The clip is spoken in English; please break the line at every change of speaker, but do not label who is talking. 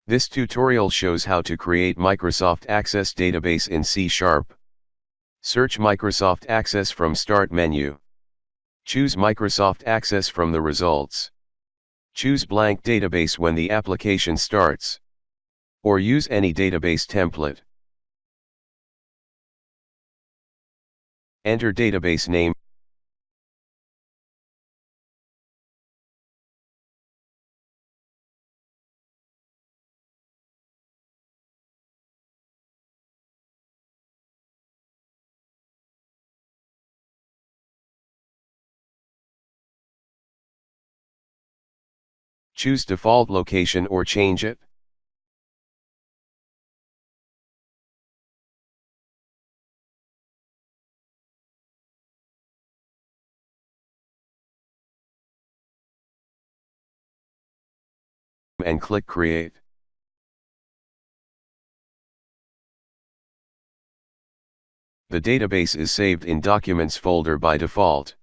This tutorial shows how to create Microsoft Access database in C#. Search Microsoft Access from Start menu. Choose Microsoft Access from the results. Choose blank database when the application starts. Or use any database template. Enter database name. Choose default location or change it. And click Create. The database is saved in Documents folder by default.